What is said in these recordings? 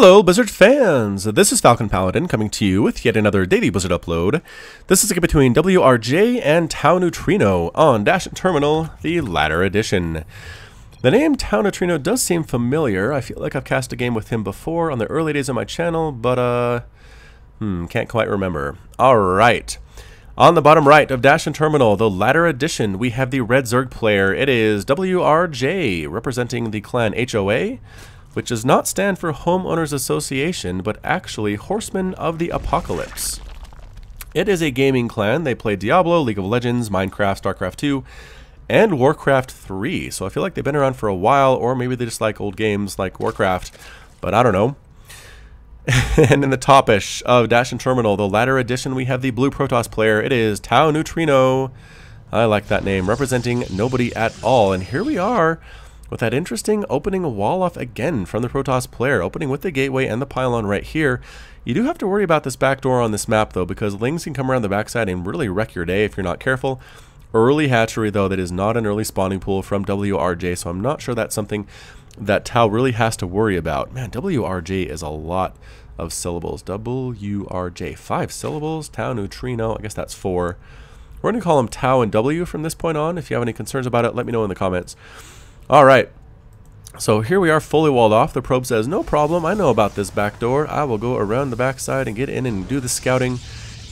Hello Blizzard fans, this is Falcon Paladin coming to you with yet another daily Blizzard upload. This is a game between WRJ and TauNeutrino on Dash and Terminal, the latter edition. The name TauNeutrino does seem familiar. I feel like I've cast a game with him before on the early days of my channel, but can't quite remember. Alright. On the bottom right of Dash and Terminal, the latter edition, we have the Red Zerg player. It is WRJ, representing the clan HOA, which does not stand for Homeowners Association, but actually Horsemen of the Apocalypse. It is a gaming clan. They play Diablo, League of Legends, Minecraft, StarCraft 2, and Warcraft 3. So I feel like they've been around for a while, or maybe they just like old games like Warcraft, but I don't know. And in the top-ish of Dash and Terminal, the latter edition, we have the blue Protoss player. It is TauNeutrino. I like that name, representing nobody at all. And here we are with that interesting opening wall off again from the Protoss player, opening with the gateway and the pylon right here. You do have to worry about this back door on this map, though, because lings can come around the backside and really wreck your day if you're not careful. Early hatchery, though, that is not an early spawning pool from WRJ, so I'm not sure that's something that Tau really has to worry about. Man, WRJ is a lot of syllables. WRJ, 5 syllables. TauNeutrino, I guess that's 4. We're going to call them Tau and W from this point on. If you have any concerns about it, let me know in the comments. Alright, so here we are fully walled off. The probe says, no problem, I know about this back door. I will go around the backside and get in and do the scouting.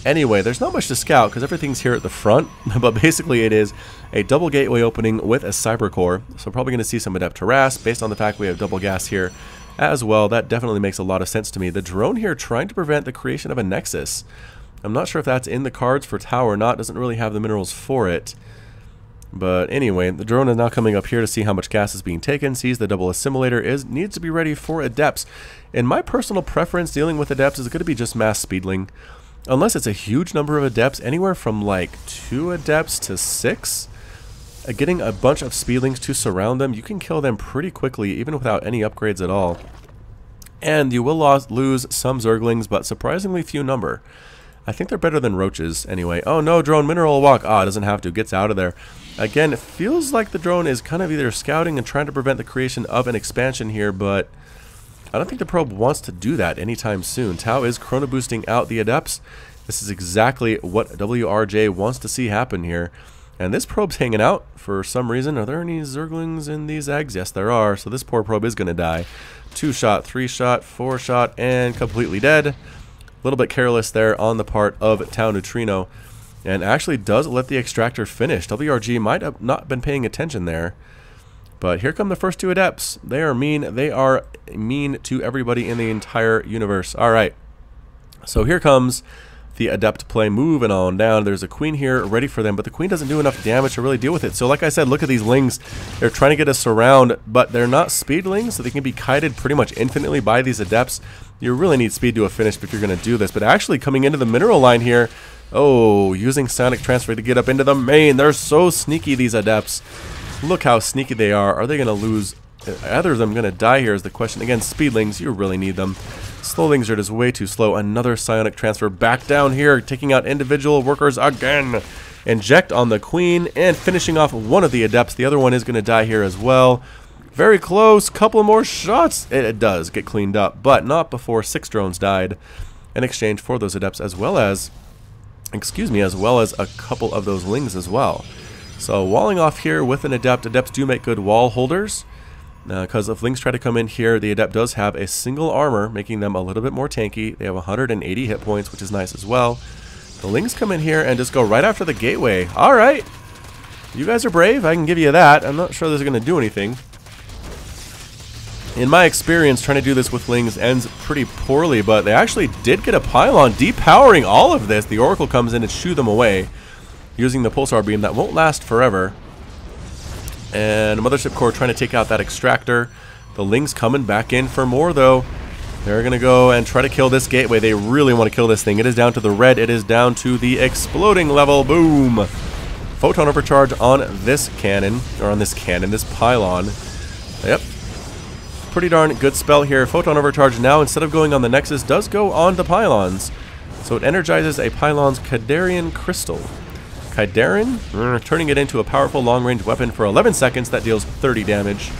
Anyway, there's not much to scout because everything's here at the front, but basically it is a double gateway opening with a cyber core. So probably going to see some adept harass based on the fact we have double gas here as well. That definitely makes a lot of sense to me. The drone here trying to prevent the creation of a nexus. I'm not sure if that's in the cards for Tau or not. Doesn't really have the minerals for it. But anyway, the drone is now coming up here to see how much gas is being taken, sees the double assimilator needs to be ready for adepts. In my personal preference, dealing with adepts is going to be just mass speedling. Unless it's a huge number of adepts, anywhere from like 2 adepts to 6. Getting a bunch of speedlings to surround them, you can kill them pretty quickly, even without any upgrades at all. And you will lose some Zerglings, but surprisingly few number. I think they're better than roaches anyway. Oh no, drone mineral walk. Ah, it doesn't have to. Gets out of there. Again, it feels like the drone is kind of either scouting and trying to prevent the creation of an expansion here, but I don't think the probe wants to do that anytime soon. Tau is chrono boosting out the adepts. This is exactly what WRJ wants to see happen here. And this probe's hanging out for some reason. Are there any Zerglings in these eggs? Yes, there are. So this poor probe is going to die. 2-shot, 3-shot, 4-shot, and completely dead. A little bit careless there on the part of TauNeutrino, and actually does let the extractor finish. WRG might have not been paying attention there, but here come the first 2 adepts. They are mean. They are mean to everybody in the entire universe. All right, so here comes the adept play, moving on down. There's a queen here ready for them, but the queen doesn't do enough damage to really deal with it. So like I said, look at these lings. They're trying to get us around, but they're not speedlings, so they can be kited pretty much infinitely by these adepts. You really need speed to a finish if you're going to do this. But actually coming into the mineral line here, oh, using sonic transfer to get up into the main. They're so sneaky, these adepts. Look how sneaky they are. Are they going to lose? Either of them going to die here is the question. Again, speedlings, you really need them. Slowlings are just way too slow. Another psionic transfer back down here, taking out individual workers again. Inject on the queen and finishing off one of the adepts. The other one is going to die here as well. Very close. Couple more shots. It does get cleaned up, but not before 6 drones died in exchange for those adepts, as well as, as well as a couple of those lings as well. So walling off here with an adept. Adepts do make good wall holders. Because if lings try to come in here, the adept does have a single armor, making them a little bit more tanky. They have 180 hit points, which is nice as well. The lings come in here and just go right after the gateway. Alright, you guys are brave, I can give you that. I'm not sure this is going to do anything. In my experience, trying to do this with lings ends pretty poorly, but they actually did get a pylon, depowering all of this. The oracle comes in and shoo them away, using the pulsar beam that won't last forever. And Mothership Core trying to take out that extractor. The lings coming back in for more, though. They're going to go and try to kill this gateway. They really want to kill this thing. It is down to the red. It is down to the exploding level. Boom. Photon overcharge on this cannon. Or on this cannon, this pylon. Yep. Pretty darn good spell here. Photon overcharge now, instead of going on the nexus, does go on the pylons. So it energizes a pylon's Kadarian crystal. Kaidarin, turning it into a powerful long-range weapon for 11 seconds that deals 30 damage.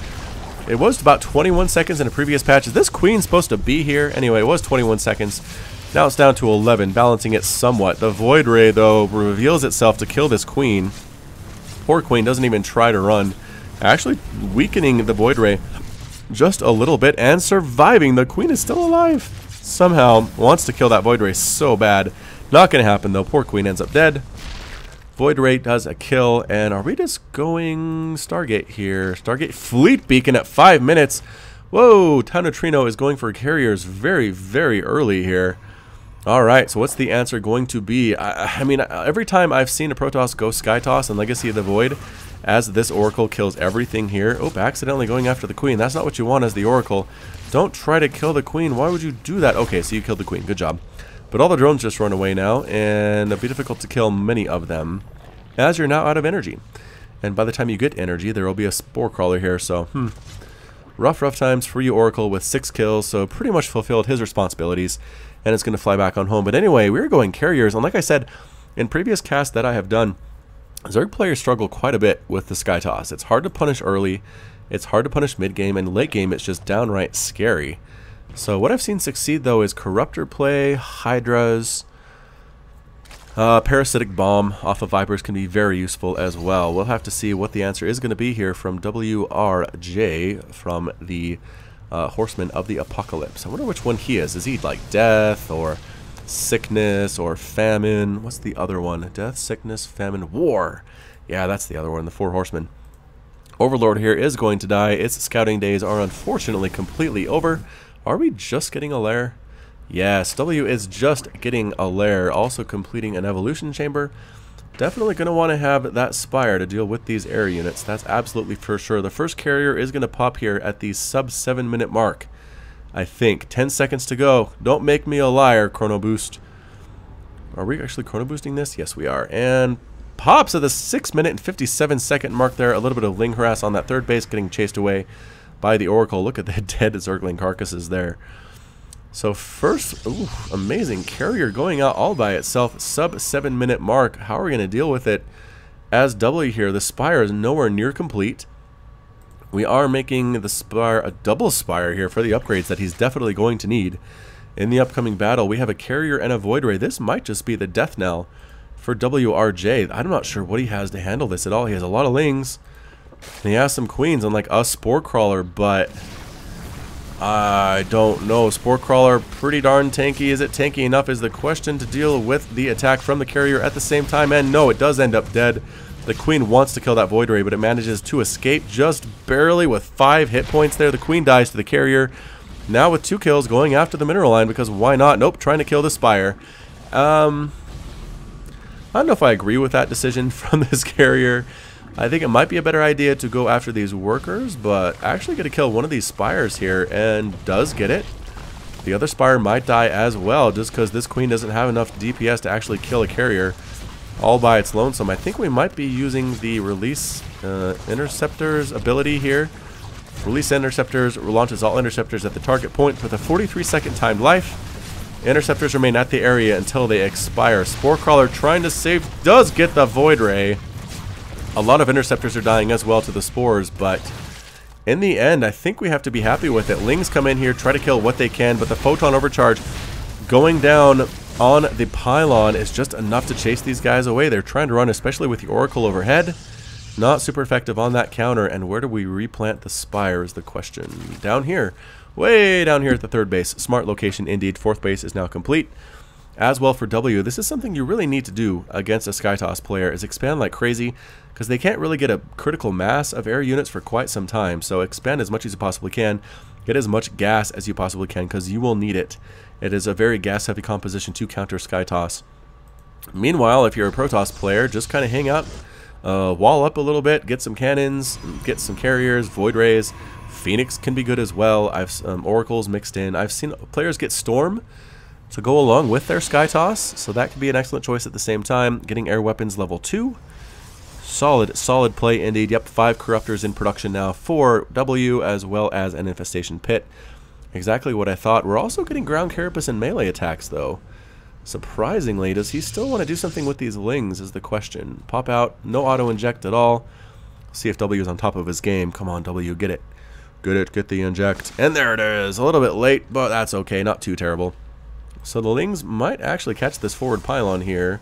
It was about 21 seconds in a previous patch. Is this queen supposed to be here? Anyway, it was 21 seconds. Now it's down to 11, balancing it somewhat. The Void Ray, though, reveals itself to kill this queen. Poor queen doesn't even try to run. Actually weakening the Void Ray just a little bit and surviving. The queen is still alive. Somehow wants to kill that Void Ray so bad. Not going to happen, though. Poor queen ends up dead. Void Ray does a kill, and are we just going Stargate here? Stargate Fleet Beacon at 5 minutes. Whoa, TauNeutrino is going for carriers very, very early here. Alright, so what's the answer going to be? I mean, every time I've seen a Protoss go Sky Toss and Legacy of the Void, as this Oracle kills everything here. Oh, accidentally going after the Queen. That's not what you want as the Oracle. Don't try to kill the Queen. Why would you do that? Okay, so you killed the Queen. Good job. But all the drones just run away now, and it'll be difficult to kill many of them, as you're now out of energy. And by the time you get energy, there will be a Spore Crawler here, so, rough times for you, Oracle, with 6 kills, so pretty much fulfilled his responsibilities, and it's going to fly back on home. But anyway, we're going carriers, and like I said, in previous casts that I have done, Zerg players struggle quite a bit with the Sky Toss. It's hard to punish early, it's hard to punish mid-game, and late-game it's just downright scary. So what I've seen succeed, though, is Corruptor play, Hydras, Parasitic Bomb off of Vipers can be very useful as well. We'll have to see what the answer is going to be here from WRJ, from the Horseman of the Apocalypse. I wonder which one he is. Is he like Death, or Sickness, or Famine? What's the other one? Death, Sickness, Famine, War. Yeah, that's the other one, the 4 Horsemen. Overlord here is going to die. Its scouting days are unfortunately completely over. Are we just getting a lair? Yes, W is just getting a lair, also completing an evolution chamber. Definitely going to want to have that Spire to deal with these air units. That's absolutely for sure. The first carrier is going to pop here at the sub 7 minute mark. I think. 10 seconds to go. Don't make me a liar, Chrono Boost. Are we actually Chrono Boosting this? Yes, we are. And pops at the 6 minute and 57 second mark there. A little bit of Ling harass on that third base, getting chased away by the Oracle. Look at the dead Zergling carcasses there. So first, ooh, amazing carrier going out all by itself, sub 7 minute mark. How are we going to deal with it as W here? The Spire is nowhere near complete. We are making the Spire a double Spire here for the upgrades that he's definitely going to need in the upcoming battle. We have a carrier and a Void Ray. This might just be the death knell for WRJ. I'm not sure what he has to handle this at all. He has a lot of Lings, and he has some Queens, unlike a Spore Crawler, but I don't know. Spore Crawler, pretty darn tanky. Is it tanky enough is the question to deal with the attack from the carrier at the same time, and no, it does end up dead. The Queen wants to kill that Void Ray, but it manages to escape just barely with 5 hit points there. The Queen dies to the carrier. Now with 2 kills going after the mineral line, because why not? Nope, trying to kill the Spire. I don't know if I agree with that decision from this carrier. I think it might be a better idea to go after these workers, but actually get to kill one of these Spires here, and does get it. The other Spire might die as well, just because this Queen doesn't have enough DPS to actually kill a carrier all by its lonesome. I think we might be using the Release Interceptors ability here. Release Interceptors launches all Interceptors at the target point with a 43-second timed life. Interceptors remain at the area until they expire. Spore Crawler trying to save, does get the Void Ray. A lot of Interceptors are dying as well to the Spores, but in the end, I think we have to be happy with it. Lings come in here, try to kill what they can, but the Photon Overcharge going down on the pylon is just enough to chase these guys away. They're trying to run, especially with the Oracle overhead. Not super effective on that counter. And where do we replant the Spire is the question. Down here. Way down here at the third base. Smart location indeed. Fourth base is now complete. As well for W, this is something you really need to do against a Sky Toss player, is expand like crazy, because they can't really get a critical mass of air units for quite some time. So expand as much as you possibly can. Get as much gas as you possibly can, because you will need it. It is a very gas-heavy composition to counter Sky Toss. Meanwhile, if you're a Protoss player, just kind of hang out, wall up a little bit, get some cannons, get some carriers, Void Rays. Phoenix can be good as well. I've Oracles mixed in. I've seen players get Storm to go along with their Sky Toss, so that could be an excellent choice at the same time. Getting air weapons level 2. Solid play indeed. Yep, 5 Corruptors in production now for W, as well as an Infestation Pit. Exactly what I thought. We're also getting ground carapace and melee attacks, though. Surprisingly, does he still want to do something with these Lings is the question. Pop out, no auto-inject at all. See if W is on top of his game. Come on, W, get it. Get the inject. And there it is. A little bit late, but that's okay. Not too terrible. So the Lings might actually catch this forward pylon here.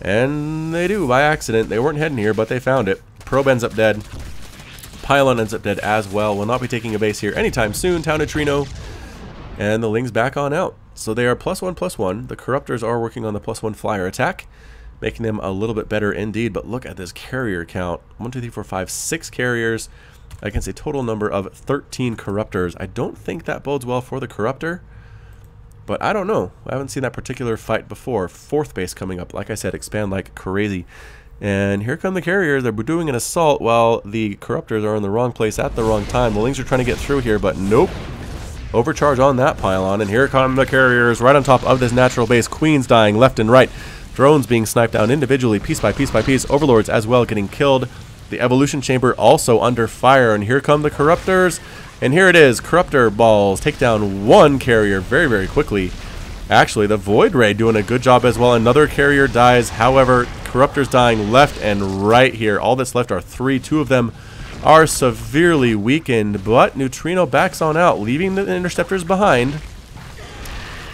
And they do by accident. They weren't heading here, but they found it. Probe ends up dead. Pylon ends up dead as well. Will not be taking a base here anytime soon. TauNeutrino. And the Lings back on out. So they are +1/+1. The Corruptors are working on the +1 flyer attack, making them a little bit better indeed. But look at this carrier count. 1, 2, 3, 4, 5, 6 carriers against a total number of 13 Corruptors. I don't think that bodes well for the Corruptor, but I don't know. I haven't seen that particular fight before. 4th base coming up. Like I said, expand like crazy. And here come the carriers. They're doing an assault while the Corruptors are in the wrong place at the wrong time. The Lings are trying to get through here, but nope. Overcharge on that pylon, and here come the carriers right on top of this natural base. Queens dying left and right. Drones being sniped down individually, piece by piece by piece. Overlords as well getting killed. The evolution chamber also under fire, and here come the Corruptors. And here it is. Corruptor balls take down one carrier very, very quickly. Actually, the Void Ray doing a good job as well. Another carrier dies. However, Corruptors dying left and right here. All that's left are 3. 2 of them are severely weakened, but Neutrino backs on out, leaving the interceptors behind.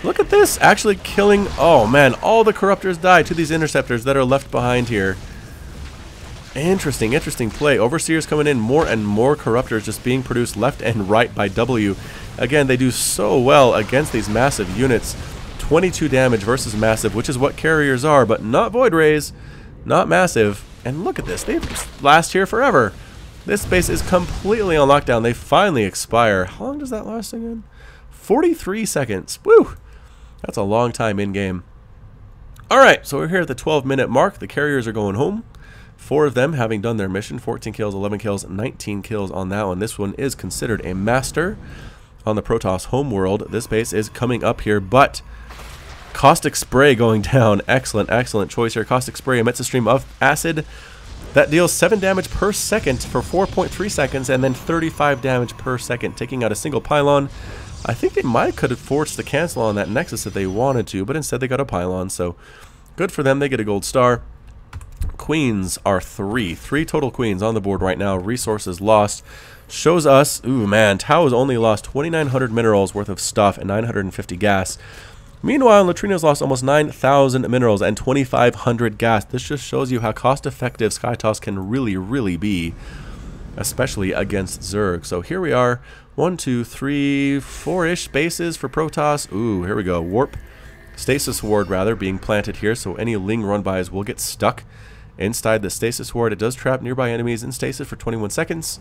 Look at this, actually killing, oh man, all the Corruptors die to these interceptors that are left behind here. Interesting play. Overseers coming in, more and more Corruptors just being produced left and right by W. Again, they do so well against these massive units. 22 damage versus massive, which is what carriers are, but not Void Rays, not massive. And look at this, they last here forever. This base is completely on lockdown. They finally expire. How long does that last again? 43 seconds. Woo! That's a long time in-game. Alright, so we're here at the 12-minute mark. The carriers are going home. 4 of them having done their mission. 14 kills, 11 kills, 19 kills on that one. This one is considered a master on the Protoss homeworld. This base is coming up here, but Caustic Spray going down. Excellent choice here. Caustic Spray emits a stream of acid that deals 7 damage per second for 4.3 seconds, and then 35 damage per second, taking out a single pylon. I think they could have forced the cancel on that Nexus if they wanted to, but instead they got a pylon, so good for them. They get a gold star. Queens are 3 total queens on the board right now. Resources lost shows us, ooh man, Tau has only lost 2,900 minerals worth of stuff and 950 gas. Meanwhile, Neutrino's lost almost 9,000 minerals and 2,500 gas. This just shows you how cost-effective SkyToss can really be, especially against Zerg. So here we are, 1, 2, 3, 4-ish bases for Protoss. Ooh, here we go. Warp, Stasis Ward rather, being planted here, so any Ling run-bys will get stuck inside the Stasis Ward. It does trap nearby enemies in stasis for 21 seconds.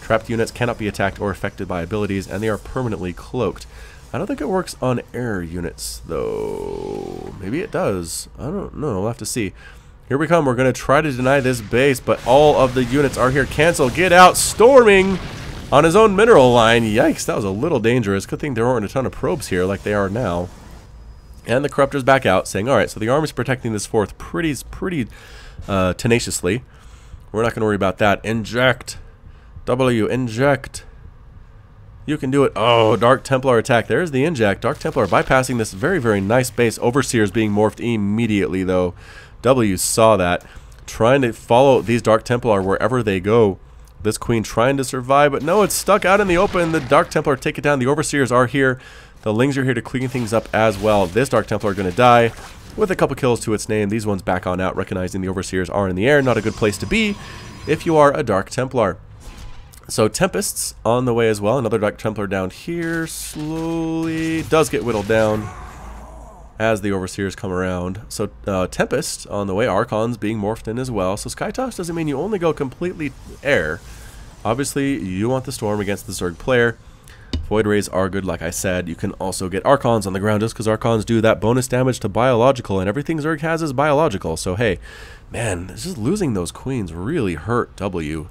Trapped units cannot be attacked or affected by abilities, and they are permanently cloaked. I don't think it works on air units, though. Maybe it does. I don't know. We'll have to see. Here we come. We're going to try to deny this base, but all of the units are here. Cancel. Get out. Storming on his own mineral line. Yikes. That was a little dangerous. Good thing there weren't a ton of probes here like they are now. And the Corruptors back out, saying, all right, so the army's protecting this fourth pretty tenaciously. We're not going to worry about that. Inject. W. Inject. You can do it. Oh, Dark Templar attack. There's the inject. Dark Templar bypassing this very nice base. Overseers being morphed immediately, though. W saw that. Trying to follow these Dark Templar wherever they go. This queen trying to survive, but no, it's stuck out in the open. The Dark Templar take it down. The Overseers are here. The Lings are here to clean things up as well. This Dark Templar going to die with a couple kills to its name. These ones back on out, recognizing the Overseers are in the air. Not a good place to be if you are a Dark Templar. So Tempests on the way as well. Another Dark Templar down here. Slowly does get whittled down as the Overseers come around. So Tempest on the way. Archons being morphed in as well. So SkyToss doesn't mean you only go completely air. Obviously, you want the Storm against the Zerg player. Void Rays are good, like I said. You can also get Archons on the ground just because Archons do that bonus damage to biological, and everything Zerg has is biological. So hey, man, just losing those queens really hurt W.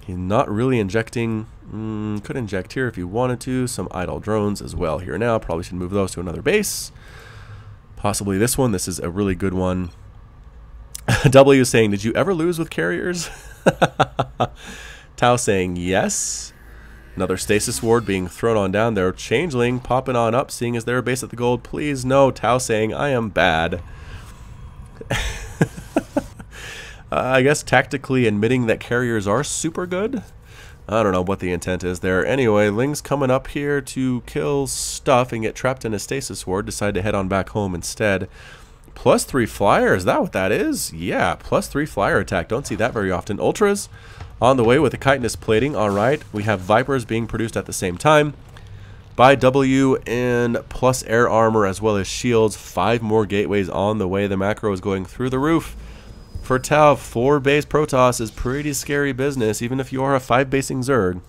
He's not really injecting. Could inject here if you wanted to. Some idle drones as well here now. Probably should move those to another base. Possibly this one. This is a really good one. W saying, did you ever lose with carriers? Tau saying, yes. Another Stasis Ward being thrown on down there. Changeling popping on up, seeing as they're a base at the gold. Please, no. Tau saying, I am bad. I guess tactically admitting that carriers are super good. I don't know what the intent is there. Anyway, Ling's coming up here to kill stuff and get trapped in a stasis ward. Decide to head on back home instead. +3 flyer, is that what that is? Yeah, +3 flyer attack. Don't see that very often. Ultras on the way with the chitinous plating. Alright, we have Vipers being produced at the same time. By W and plus air armor as well as shields. 5 more gateways on the way. The macro is going through the roof. For Tau, 4 base Protoss is pretty scary business, even if you are a 5 basing Zerg.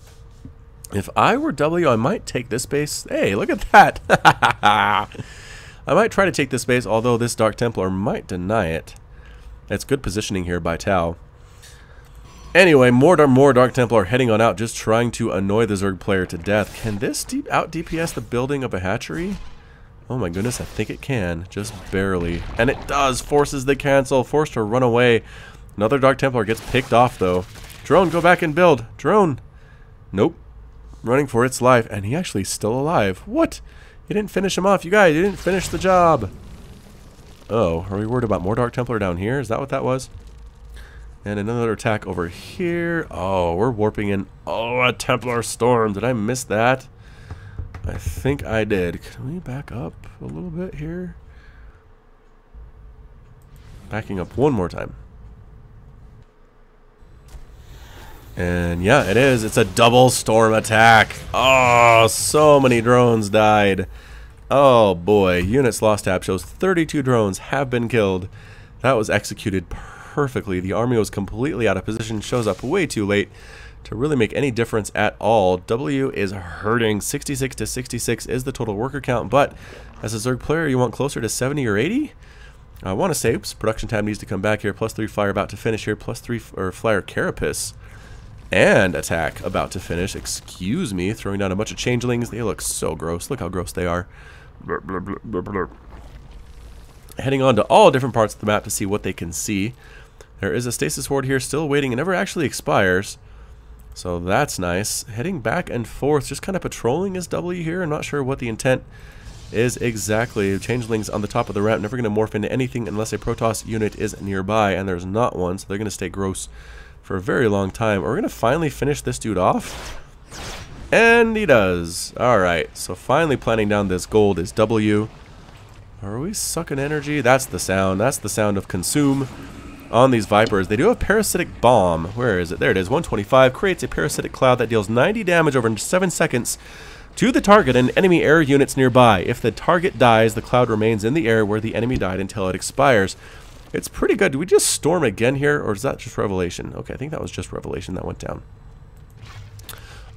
If I were W, I might take this base. Hey, look at that! I might try to take this base, although this Dark Templar might deny it. It's good positioning here by Tau. Anyway, more Dark Templar heading on out, just trying to annoy the Zerg player to death. Can this out DPS the building of a hatchery? Oh my goodness, I think it can. Just barely. And it does! Forces the cancel, forced to run away. Another Dark Templar gets picked off though. Drone, go back and build! Drone! Nope. Running for its life, and he actually is still alive. What? You didn't finish him off, you guys! You didn't finish the job! Oh, are we worried about more Dark Templar down here? Is that what that was? And another attack over here. Oh, we're warping in. Oh, a Templar Storm. Did I miss that? I think I did. Can we back up a little bit here? Backing up one more time. And yeah, it is. It's a double storm attack. Oh, so many drones died. Oh boy. Units lost tab shows 32 drones have been killed. That was executed perfectly. The army was completely out of position. Shows up way too late to really make any difference at all. W is hurting. 66 to 66 is the total worker count, but as a Zerg player, you want closer to 70 or 80? I want to say, oops, production tab needs to come back here. +3 flyer about to finish here. +3 or flyer carapace. And attack about to finish. Excuse me, throwing down a bunch of changelings. They look so gross. Look how gross they are. Blur, blur, blur, blur, blur. Heading on to all different parts of the map to see what they can see. There is a stasis ward here still waiting. It never actually expires. So that's nice. Heading back and forth, just kind of patrolling as W here. I'm not sure what the intent is exactly. Changelings on the top of the ramp, never going to morph into anything unless a Protoss unit is nearby, and there's not one, so they're going to stay gross for a very long time. We're going to finally finish this dude off. And he does. Alright, so finally planting down this gold is W. Are we sucking energy? That's the sound. That's the sound of consume on these Vipers. They do have Parasitic Bomb. Where is it? There it is. 125 creates a parasitic cloud that deals 90 damage over 7 seconds to the target and enemy air units nearby. If the target dies, the cloud remains in the air where the enemy died until it expires. It's pretty good. Do we just storm again here, or is that just Revelation? Okay, I think that was just Revelation that went down.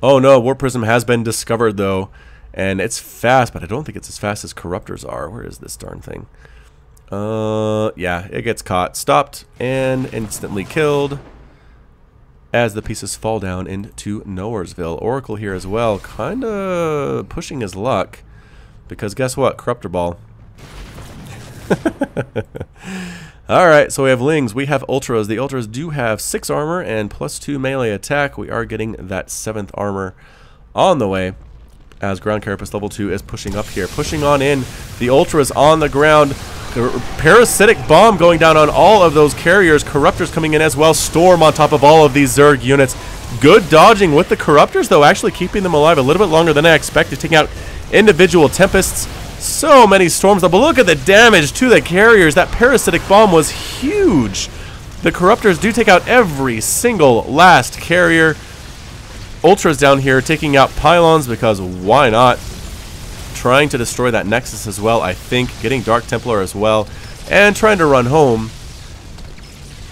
Oh no, War Prism has been discovered though, and it's fast, but I don't think it's as fast as Corruptors are. Where is this darn thing? Yeah, it gets caught, stopped, and instantly killed as the pieces fall down into Nowheresville. Oracle here as well, kinda pushing his luck, because guess what? Corruptor Ball. Alright, so we have Lings, we have Ultras. The Ultras do have 6 armor and +2 melee attack. We are getting that 7th armor on the way, as Ground Carapace level 2 is pushing up here. Pushing on in, the Ultras on the ground. Parasitic Bomb going down on all of those carriers. Corruptors coming in as well. Storm on top of all of these Zerg units. Good dodging with the Corruptors, though, actually keeping them alive a little bit longer than I expected. Taking out individual Tempests. So many storms. But look at the damage to the carriers. That Parasitic Bomb was huge. The Corruptors do take out every single last carrier. Ultras down here taking out pylons because why not? Trying to destroy that Nexus as well, I think. Getting Dark Templar as well. And trying to run home.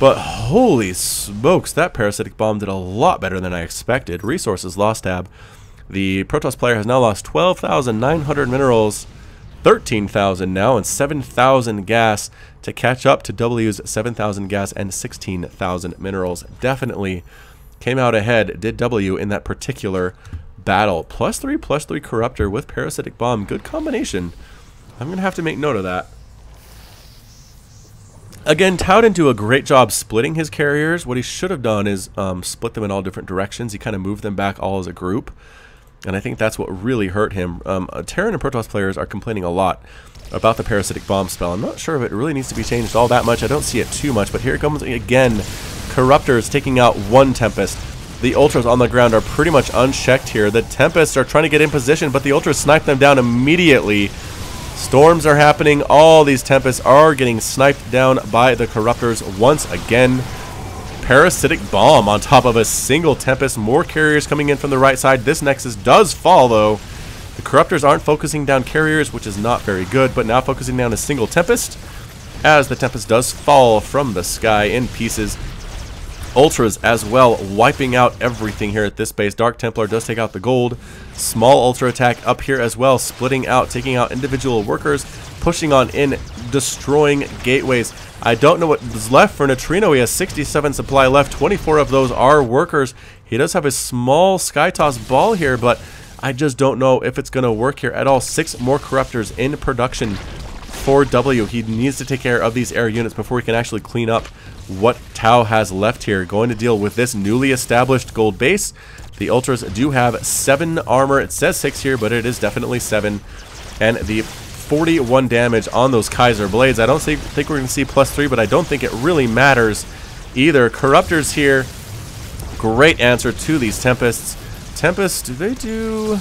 But holy smokes, that Parasitic Bomb did a lot better than I expected. Resources lost tab. The Protoss player has now lost 12,900 minerals. 13,000 now, and 7,000 gas to catch up to W's 7,000 gas and 16,000 minerals. Definitely came out ahead, did W in that particular battle. +3/+3 Corruptor with Parasitic Bomb. Good combination. I'm going to have to make note of that. Again, Tau didn't do a great job splitting his carriers. What he should have done is split them in all different directions. He kind of moved them back all as a group. And I think that's what really hurt him. Terran and Protoss players are complaining a lot about the Parasitic Bomb spell. I'm not sure if it really needs to be changed all that much. I don't see it too much, but here it comes again. Corruptors taking out one Tempest. The Ultras on the ground are pretty much unchecked here. The Tempests are trying to get in position, but the Ultras snipe them down immediately. Storms are happening. All these Tempests are getting sniped down by the Corruptors once again. Parasitic Bomb on top of a single Tempest. More carriers coming in from the right side. This Nexus does fall, though. The Corruptors aren't focusing down carriers, which is not very good, but now focusing down a single Tempest, as the Tempest does fall from the sky in pieces. Ultras as well, wiping out everything here at this base. Dark Templar does take out the gold. Small Ultra attack up here as well, splitting out, taking out individual workers, pushing on in, destroying gateways. I don't know what is left for Neutrino. He has 67 supply left. 24 of those are workers. He does have a small Sky Toss ball here, but I just don't know if it's going to work here at all. 6 more Corruptors in production for W. He needs to take care of these air units before he can actually clean up what Tau has left here. Going to deal with this newly established gold base. The Ultras do have 7 armor. It says 6 here, but it is definitely 7. And the 41 damage on those Kaiser Blades. I don't think we're going to see +3, but I don't think it really matters either. Corruptors here. Great answer to these Tempests. Tempest, do they do...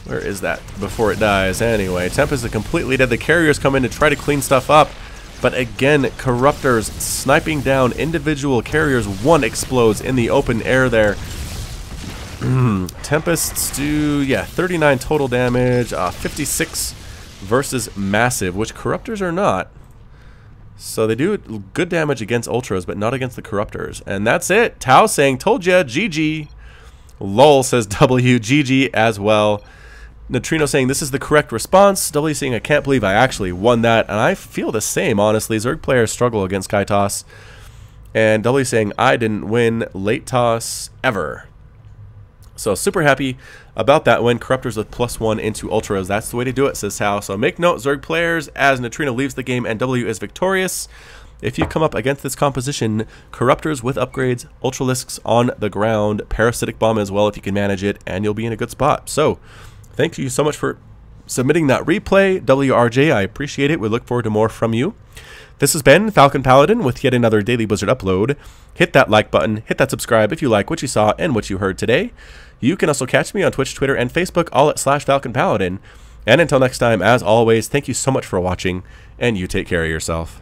Where is that before it dies? Anyway, Tempest is completely dead. The carriers come in to try to clean stuff up. But again, Corruptors sniping down individual carriers. One explodes in the open air there. Tempests do, yeah, 39 total damage. 56 versus Massive, which Corruptors are not. So they do good damage against Ultras, but not against the Corruptors. And that's it. Tau saying, told ya, GG. Lol says W, GG as well. Neutrino saying this is the correct response. W saying I can't believe I actually won that. And I feel the same, honestly. Zerg players struggle against Sky Toss. And W saying I didn't win late toss ever. So super happy about that win. Corruptors with +1 into Ultras. That's the way to do it, says Tau. So make note, Zerg players, as Neutrino leaves the game and W is victorious. If you come up against this composition, Corruptors with upgrades, Ultralisks on the ground, Parasitic Bomb as well if you can manage it, and you'll be in a good spot. So thank you so much for submitting that replay, WRJ. I appreciate it. We look forward to more from you. This has been Falcon Paladin with yet another Daily Blizzard upload. Hit that like button, hit that subscribe if you like what you saw and what you heard today. You can also catch me on Twitch, Twitter, and Facebook, all at /Falcon Paladin. And until next time, as always, thank you so much for watching, and you take care of yourself.